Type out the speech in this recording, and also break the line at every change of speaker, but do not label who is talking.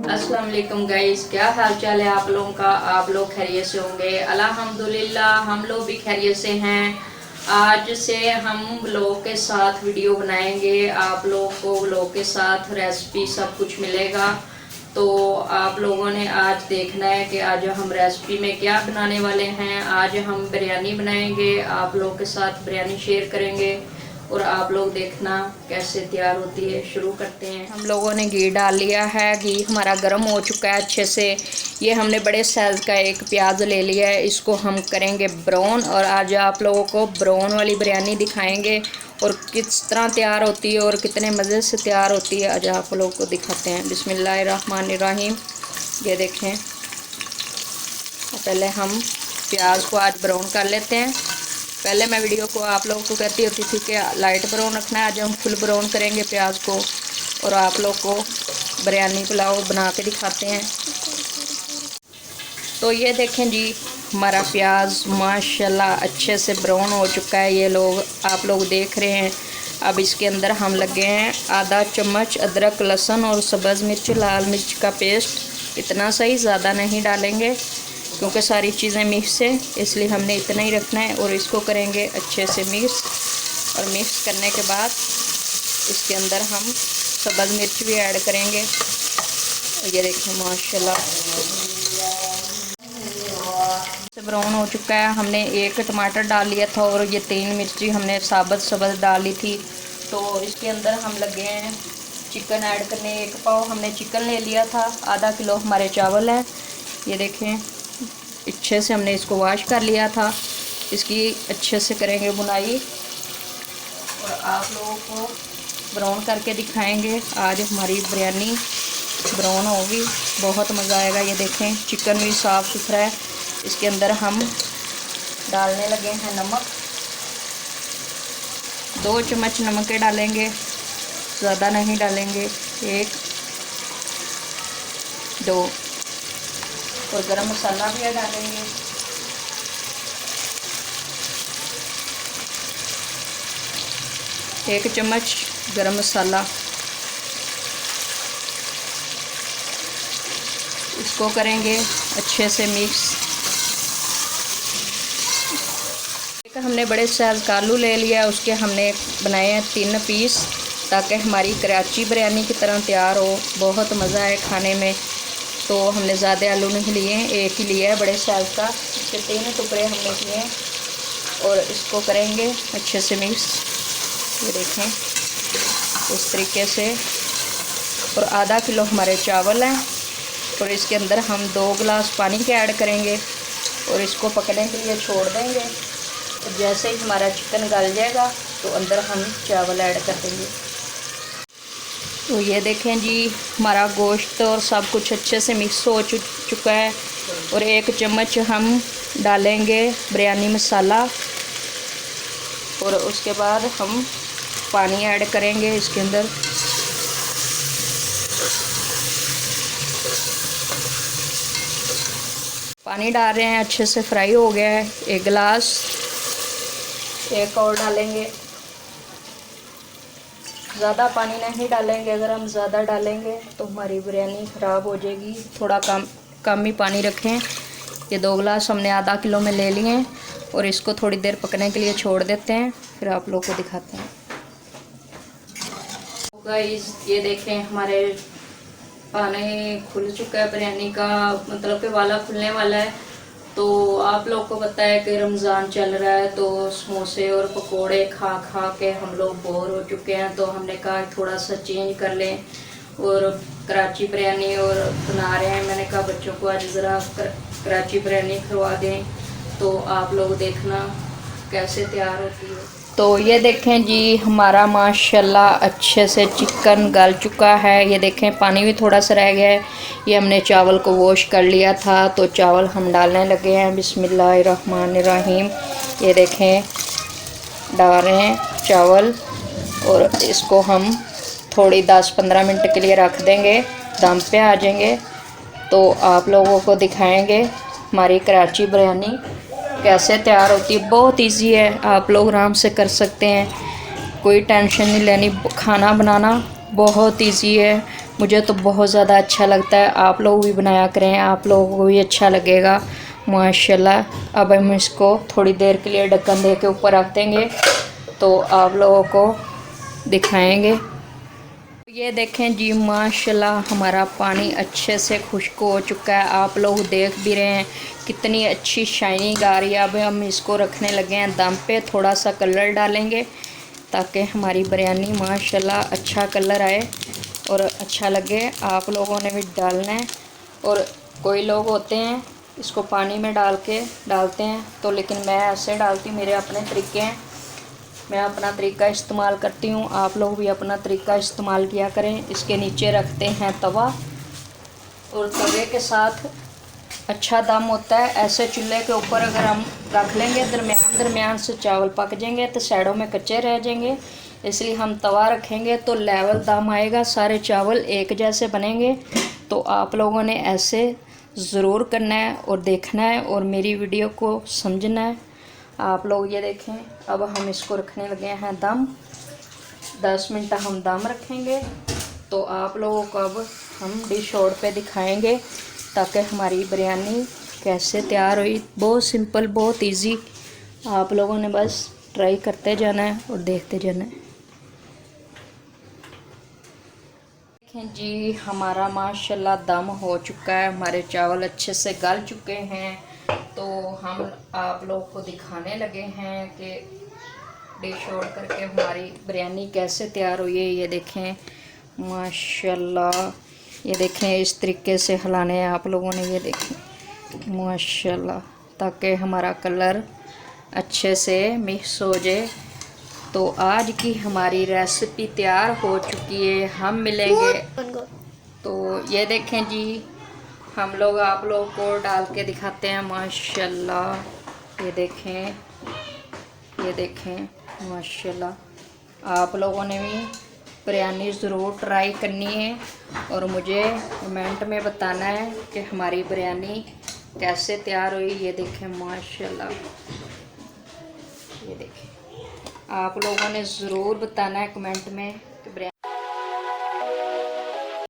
अस्सलाम वालेकुम गाइस, क्या हाल चाल है आप लोगों का। आप लोग खैरियत से होंगे। अल्हम्दुलिल्लाह हम लोग भी खैरियत से हैं। आज से हम व्लॉग के साथ वीडियो बनाएंगे। आप लोगों को व्लॉग के साथ रेसिपी सब कुछ मिलेगा। तो आप लोगों ने आज देखना है कि आज हम रेसिपी में क्या बनाने वाले हैं। आज हम बिरयानी बनाएंगे, आप लोग के साथ बिरयानी शेयर करेंगे और आप लोग देखना कैसे तैयार होती है। शुरू करते हैं। हम लोगों ने घी डाल लिया है, घी हमारा गर्म हो चुका है अच्छे से। ये हमने बड़े साइज़ का एक प्याज ले लिया है, इसको हम करेंगे ब्राउन। और आज आप लोगों को ब्राउन वाली बिरयानी दिखाएंगे और किस तरह तैयार होती है और कितने मज़े से तैयार होती है आज आप लोगों को दिखाते हैं। बिस्मिल्लाहिर्रहमानिर्रहीम। ये देखें, पहले हम प्याज को आज ब्राउन कर लेते हैं। पहले मैं वीडियो को आप लोगों को कहती होती थी कि लाइट ब्राउन रखना है, आज हम फुल ब्राउन करेंगे प्याज को और आप लोग को बिरयानी पुलाव बना के दिखाते हैं। तो ये देखें जी, हमारा प्याज माशाल्लाह अच्छे से ब्राउन हो चुका है। ये लोग आप लोग देख रहे हैं। अब इसके अंदर हम लगे हैं आधा चम्मच अदरक, लहसुन और सब्ज़ मिर्च, लाल मिर्च का पेस्ट। इतना सही, ज़्यादा नहीं डालेंगे क्योंकि सारी चीज़ें मिक्स है, इसलिए हमने इतना ही रखना है। और इसको करेंगे अच्छे से मिक्स। और मिक्स करने के बाद इसके अंदर हम सब्ज़ मिर्च भी ऐड करेंगे। और ये देखिए माशाल्लाह ब्राउन हो चुका है। हमने एक टमाटर डाल लिया था और ये 3 मिर्ची हमने साबुत सब्ज़ डाली थी। तो इसके अंदर हम लगे हैं चिकन ऐड करने। 1 पाव हमने चिकन ले लिया था, आधा किलो हमारे चावल है। ये देखें, अच्छे से हमने इसको वॉश कर लिया था। इसकी अच्छे से करेंगे बुनाई और आप लोगों को ब्राउन करके दिखाएंगे। आज हमारी बिरयानी ब्राउन होगी, बहुत मज़ा आएगा। ये देखें, चिकन भी साफ़ सुथरा है। इसके अंदर हम डालने लगे हैं नमक। 2 चम्मच नमक के डालेंगे, ज़्यादा नहीं डालेंगे। 1, 2 और गरम मसाला भी डालेंगे। एक चम्मच गरम मसाला। इसको करेंगे अच्छे से मिक्स। हमने बड़े साइज़ का आलू ले लिया, उसके हमने बनाए हैं 3 पीस ताकि हमारी कराची बिरयानी की तरह तैयार हो, बहुत मज़ा आए खाने में। तो हमने ज़्यादा आलू नहीं लिए हैं, एक ही लिया है बड़े साइज़ का। इसके 3 टुकड़े हमने किए हैं और इसको करेंगे अच्छे से मिक्स। ये देखें इस तरीके से। और आधा किलो हमारे चावल हैं और इसके अंदर हम 2 गिलास पानी के ऐड करेंगे और इसको पकने के लिए छोड़ देंगे। और जैसे ही हमारा चिकन गल जाएगा तो अंदर हम चावल ऐड कर देंगे। तो ये देखें जी, हमारा गोश्त और सब कुछ अच्छे से मिक्स हो चुका है। और 1 चम्मच हम डालेंगे बिरयानी मसाला और उसके बाद हम पानी ऐड करेंगे इसके अंदर। पानी डाल रहे हैं, अच्छे से फ्राई हो गया है। 1 गिलास, 1 और डालेंगे। ज़्यादा पानी नहीं डालेंगे, अगर हम ज़्यादा डालेंगे तो हमारी बिरयानी ख़राब हो जाएगी। थोड़ा कम ही पानी रखें। ये 2 गिलास हमने आधा किलो में ले लिए हैं और इसको थोड़ी देर पकने के लिए छोड़ देते हैं, फिर आप लोग को दिखाते हैं। तो गाइस ये देखें, हमारे पानी खुल चुका है बिरयानी का, मतलब कि वाला खुलने वाला है। तो आप लोग को पता है कि रमज़ान चल रहा है, तो समोसे और पकोड़े खा खा के हम लोग बोर हो चुके हैं। तो हमने कहा थोड़ा सा चेंज कर लें और कराची बिरयानी और बना रहे हैं। मैंने कहा बच्चों को आज ज़रा कराची बिरयानी खिलवा दें, तो आप लोग देखना कैसे तैयार होती है। तो ये देखें जी, हमारा माशाल्लाह अच्छे से चिकन गल चुका है। ये देखें पानी भी थोड़ा सा रह गया है। ये हमने चावल को वॉश कर लिया था, तो चावल हम डालने लगे हैं। बिस्मिल्लाहिर्रहमानिर्रहीम। ये देखें डाल रहे हैं चावल और इसको हम थोड़ी 10-15 मिनट के लिए रख देंगे, दम पे आ जाएंगे। तो आप लोगों को दिखाएंगे हमारी कराची बिरयानी कैसे तैयार होती है। बहुत इजी है, आप लोग आराम से कर सकते हैं, कोई टेंशन नहीं लेनी। खाना बनाना बहुत इजी है, मुझे तो बहुत ज़्यादा अच्छा लगता है। आप लोग भी बनाया करें, आप लोगों को भी अच्छा लगेगा माशाल्लाह। अब हम इसको थोड़ी देर के लिए ढक्कन दे के ऊपर रख देंगे तो आप लोगों को दिखाएंगे। ये देखें जी माशाल्लाह हमारा पानी अच्छे से खुश्क हो चुका है। आप लोग देख भी रहे हैं कितनी अच्छी शाइनिंग आ रही है। अब हम इसको रखने लगे हैं दम पे। थोड़ा सा कलर डालेंगे ताकि हमारी बिरयानी माशाल्लाह अच्छा कलर आए और अच्छा लगे। आप लोगों ने भी डालना है। और कोई लोग होते हैं इसको पानी में डालते हैं तो, लेकिन मैं ऐसे डालती हूँ, मेरे अपने तरीके हैं, मैं अपना तरीका इस्तेमाल करती हूँ। आप लोग भी अपना तरीका इस्तेमाल किया करें। इसके नीचे रखते हैं तवा और तवे के साथ अच्छा दम होता है। ऐसे चूल्हे के ऊपर अगर हम रख लेंगे दरमियान से चावल पक जाएंगे तो साइडों में कच्चे रह जाएंगे। इसलिए हम तवा रखेंगे तो लेवल दम आएगा, सारे चावल एक जैसे बनेंगे। तो आप लोगों ने ऐसे ज़रूर करना है और देखना है और मेरी वीडियो को समझना है। आप लोग ये देखें, अब हम इसको रखने लगे हैं दम। 10 मिनट हम दम रखेंगे तो आप लोगों को अब हम डिश आउट पे दिखाएंगे ताकि हमारी बिरयानी कैसे तैयार हुई। बहुत सिंपल, बहुत इजी। आप लोगों ने बस ट्राई करते जाना है और देखते जाना है। देखें जी हमारा माशाल्लाह दम हो चुका है, हमारे चावल अच्छे से गल चुके हैं। तो हम आप लोग को दिखाने लगे हैं कि डिश आउट करके हमारी बिरयानी कैसे तैयार हुई है। ये देखें माशाल्लाह, ये देखें इस तरीके से हिलाने हैं आप लोगों ने। ये देखें माशाल्लाह, ताकि हमारा कलर अच्छे से मिक्स हो जाए। तो आज की हमारी रेसिपी तैयार हो चुकी है। हम मिलेंगे। तो ये देखें जी हम लोग आप लोगों को डाल के दिखाते हैं माशाल्लाह। ये देखें माशाल्लाह। आप लोगों ने भी बिरयानी ज़रूर ट्राई करनी है और मुझे कमेंट में बताना है कि हमारी बिरयानी कैसे तैयार हुई। ये देखें माशाल्लाह, ये देखें। आप लोगों ने ज़रूर बताना है कमेंट में